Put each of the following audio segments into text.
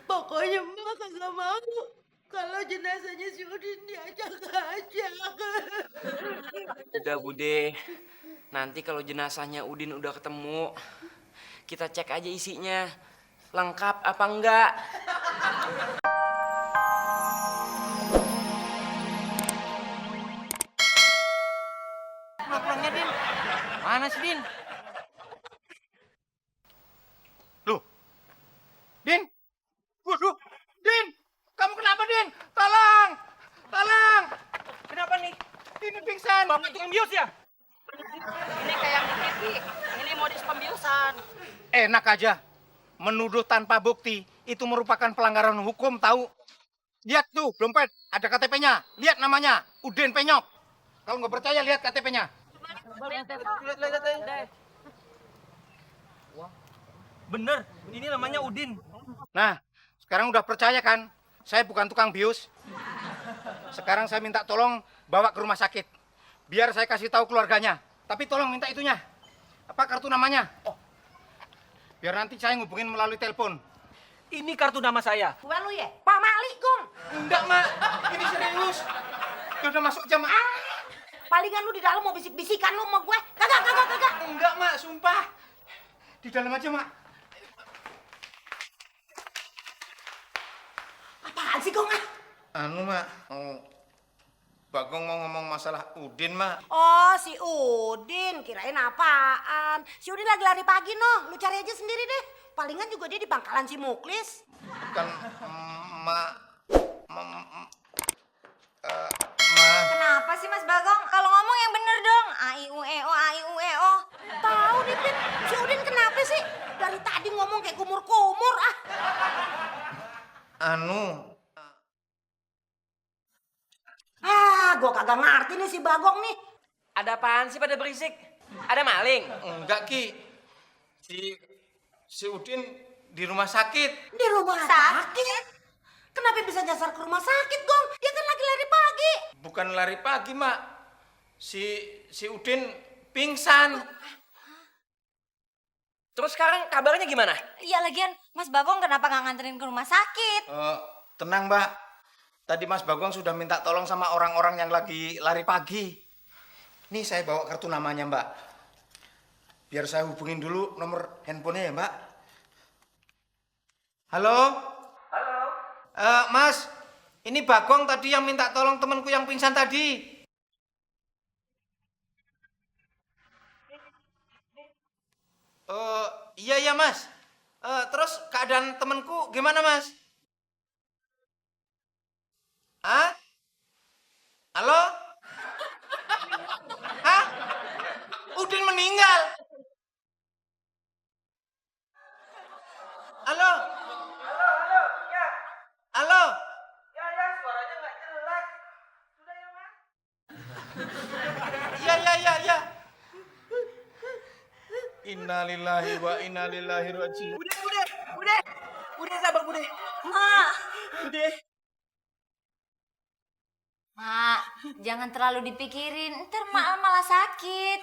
Pokoknya Mak kagak mau kalau jenazahnya si Udin diajak-ajak. Udah Bude, nanti kalau jenazahnya Udin udah ketemu, kita cek aja isinya. Lengkap apa enggak? Pulangnya Din. Mana sih Din? Loh, Din, waduh, Din, kamu kenapa Din? Tolong, tolong. Kenapa nih? Ini pingsan. Bapak tukang bius ya? Ini kayak bukti. Ini modis pembiusan. Enak aja, menuduh tanpa bukti itu merupakan pelanggaran hukum tahu. Lihat tuh dompet, ada KTP-nya. Lihat namanya, Udin Penyok. Kalau nggak percaya lihat KTP-nya. Bener, ini namanya Udin. Nah, sekarang udah percaya kan? Saya bukan tukang bius. Sekarang saya minta tolong bawa ke rumah sakit. Biar saya kasih tahu keluarganya. Tapi tolong minta itunya. Apa kartu namanya? Oh. Biar nanti saya ngubungin melalui telepon. Ini kartu nama saya. Gua lu ya? Pak Malik, Gong. Enggak, Mak. Ini serius. Ya udah masuk aja, Mak. Palingan lu di dalam mau bisik-bisikan lu sama gue. Kagak. Enggak, Mak. Sumpah. Di dalam aja, Mak. Apaan sih, Gong? Anu, Mak. Bagong mau ngomong masalah Udin, Mak. Oh, si Udin. Kirain apaan? Si Udin lagi lari pagi, noh. Lu cari aja sendiri deh. Palingan juga dia di pangkalan si Muklis. Bukan, Mak. Kenapa sih Mas Bagong? Kalau ngomong yang bener dong. A-I-U-E-O. Tahu nih, Pin. Si Udin kenapa sih? Dari tadi ngomong kayak kumur-kumur, ah. Anu, Gua kagak ngerti nih si Bagong nih. Ada apaan sih pada berisik? Ada maling? enggak, Ki. Si Udin di rumah sakit. Di rumah sakit? Kenapa bisa nyasar ke rumah sakit, Gong? Dia kan lagi lari pagi. Bukan lari pagi, Mak. Si Udin pingsan. Terus sekarang kabarnya gimana? Iya lagian Mas Bagong kenapa nggak nganterin ke rumah sakit? Tenang, Mbak. Tadi Mas Bagong sudah minta tolong sama orang-orang yang lagi lari pagi. Nih saya bawa kartu namanya, Mbak. Biar saya hubungin dulu nomor handphonenya ya, Mbak. Halo? Halo? Mas, ini Bagong tadi yang minta tolong temanku yang pingsan tadi. Iya, Mas. Terus keadaan temanku gimana, Mas? Hah? Halo? Hah? Udin meninggal? Halo? Halo, ya. Halo? Ya, suaranya nggak jelas. Sudah ya, Mas? Ya. Innalillahi wa inna ilaihi raji'un. Bude, sabar Bude. Mak, Bude. Mak, jangan terlalu dipikirin. Ntar Mak malah sakit.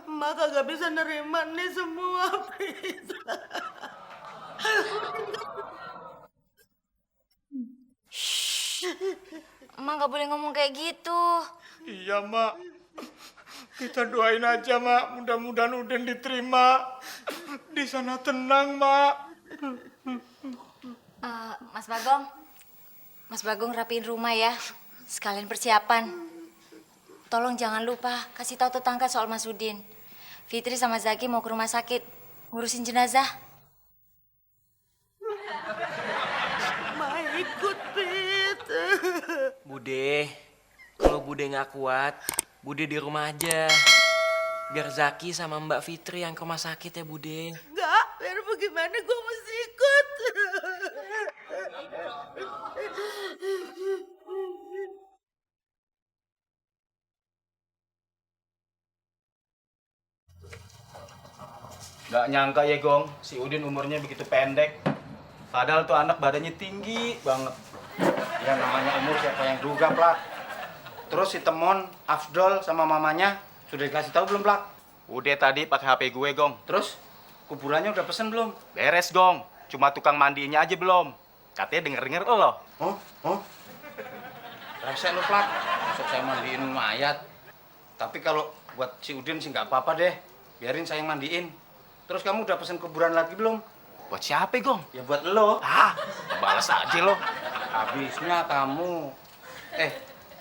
Mak kagak bisa nerima nih semua, Pis. Mak nggak boleh ngomong kayak gitu. Iya, Mak. Kita doain aja, Mak. Mudah-mudahan Udin diterima. Di sana tenang, Mak. Mas Bagong rapiin rumah ya. Sekalian persiapan. Tolong jangan lupa kasih tahu tetangga soal Mas Udin. Fitri sama Zaki mau ke rumah sakit ngurusin jenazah. Mak ikut, Pit. Bude, kalau Bude nggak kuat, Bude di rumah aja. Biar Zaki sama Mbak Fitri yang ke rumah sakit ya, Bude. Enggak, biar bagaimana gue mesti ikut. Gak nyangka ya, Gong, si Udin umurnya begitu pendek. Padahal tuh anak badannya tinggi banget. Ya namanya umur siapa yang duga, Plak. Terus si Temon, Afdol sama mamanya sudah dikasih tahu belum, Plak? Udah tadi pakai HP gue, Gong. Terus kuburannya udah pesen belum? Beres, Gong. Cuma tukang mandinya aja belum. Katanya denger-denger lo. Oh, oh. Rasa lu Plak, besok saya mandiin mayat. Tapi kalau buat si Udin sih nggak apa-apa deh. Biarin saya yang mandiin. Terus kamu udah pesen kuburan lagi belum? Buat siapa, Gong? Ya buat lo. Ah, balas aja lo. Habisnya kamu.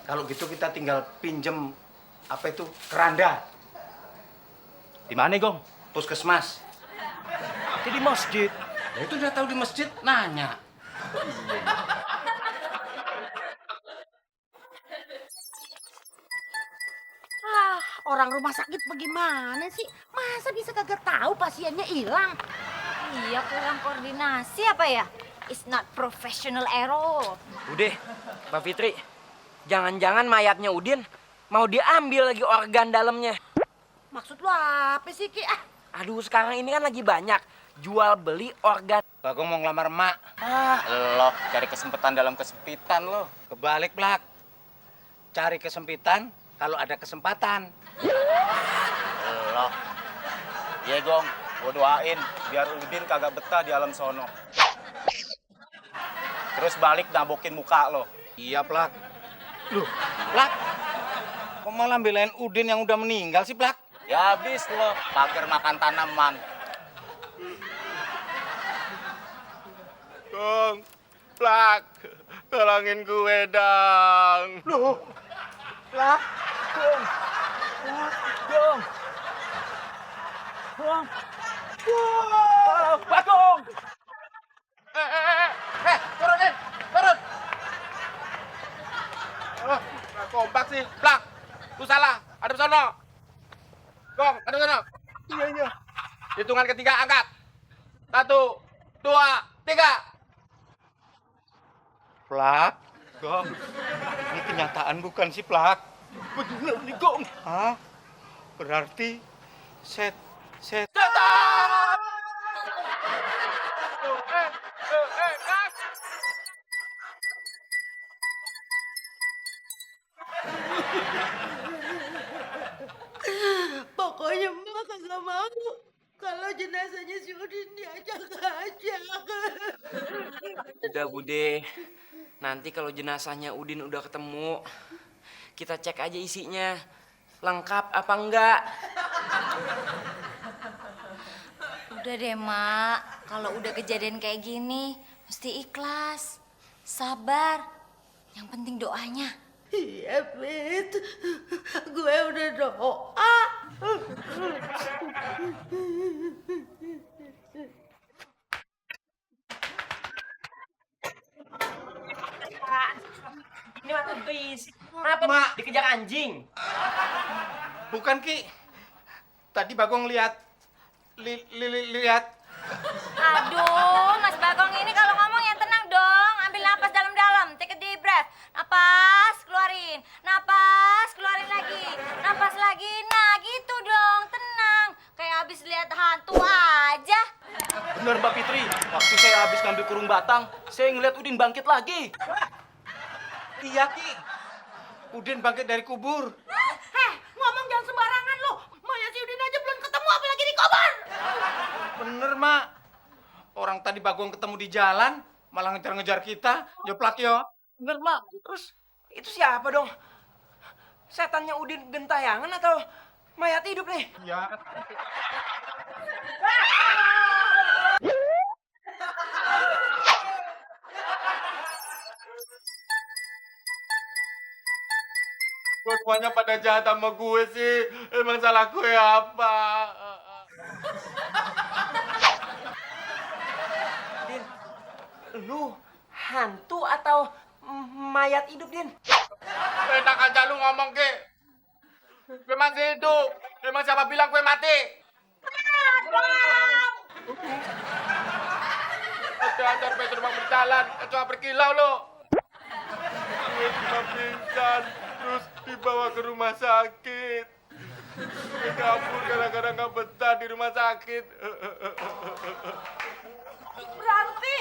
Kalau gitu kita tinggal pinjem apa itu keranda. Di mana, Gong? Puskesmas. Nanti di masjid. Ya itu udah tahu di masjid, nanya. Orang rumah sakit bagaimana sih? Masa bisa kagak tahu pasiennya hilang? Iya, kurang koordinasi apa ya? It's not professional error. Udah, Mbak Fitri. Jangan-jangan mayatnya Udin mau diambil lagi organ dalamnya. Maksud lu apa sih, Ki? Aduh, sekarang ini kan lagi banyak jual beli organ. Bagong mau ngelamar emak. Lo cari kesempatan dalam kesempitan lo. Kebalik, Plak. Cari kesempitan kalau ada kesempatan. Lo. Iya, Gong. Gue doain biar Udin kagak betah di alam sono. Terus balik nabokin muka lo. Iya, Plak. Loh, Plak. Kok malah belain Udin yang udah meninggal sih, Plak? Ya habis lo, pagar makan tanaman. Gong, Plak, tolongin gue dong. Loh, Plak. Dong. Bagong. Turunin, turun. Oh, nggak kompak sih, Plak. Lu salah, ada sono. Gong, ada sono. Iya. Hitungan ketiga, angkat. 1, 2, 3. Plak. Gong. Ini kenyataan bukan sih, Plak? Bener nih, Gong. Hah? Berarti setan. Setan! Plak. Pokoknya Mak kagak mau kalau jenazahnya si Udin diajak-ajak. Udah, Bude. Nanti kalau jenazahnya Udin udah ketemu, kita cek aja isinya. Lengkap apa enggak? Udah deh, Mak. Kalau udah kejadian kayak gini, mesti ikhlas. Sabar. Yang penting doanya. Iya, Fit. Gue udah doa. Ini mah berisik. Kenapa Mak. dikejar anjing? Bukan, Ki. Tadi Bagong lihat lihat. Aduh, Mas Bagong ini kalau ngomong yang tenang dong. Ambil napas dalam-dalam. Take a deep breath. Napas, keluarin. Napas, keluarin lagi. Napas lagi. Nah, gitu dong. Tenang. Kayak habis lihat hantu aja. Bener, Mbak Fitri. Waktu saya habis ngambil kurung batang, saya ngeliat Udin bangkit lagi. Iya, Ki. Udin bangkit dari kubur. Ngomong jangan sembarangan lo. Mayat si Udin aja belum ketemu, apalagi di kubur. Bener, Mak. Orang tadi Bagong ketemu di jalan, malah ngejar-ngejar kita. Jeplak yo. Bener, Mak. Terus itu siapa dong? Setannya Udin gentayangan atau mayat hidup nih? Ya. Kok semuanya pada jahat sama gue sih? Emang salah gue apa? Din, lu hantu atau mayat hidup, Din? Enak aja lu ngomong, Ki. Gue masih hidup. Emang siapa bilang gue mati? Hati-hati sampai terbang berjalan. Kecoa berkilau lo. Gue cuma pingsan. Terus dibawa ke rumah sakit. Gue kabur gara-gara nggak betah di rumah sakit. Berarti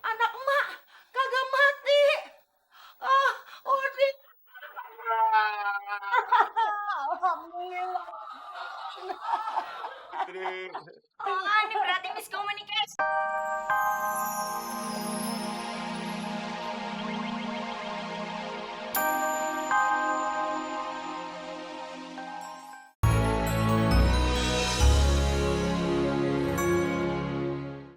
anak emak kagak mati. Udin. Alhamdulillah. Putri,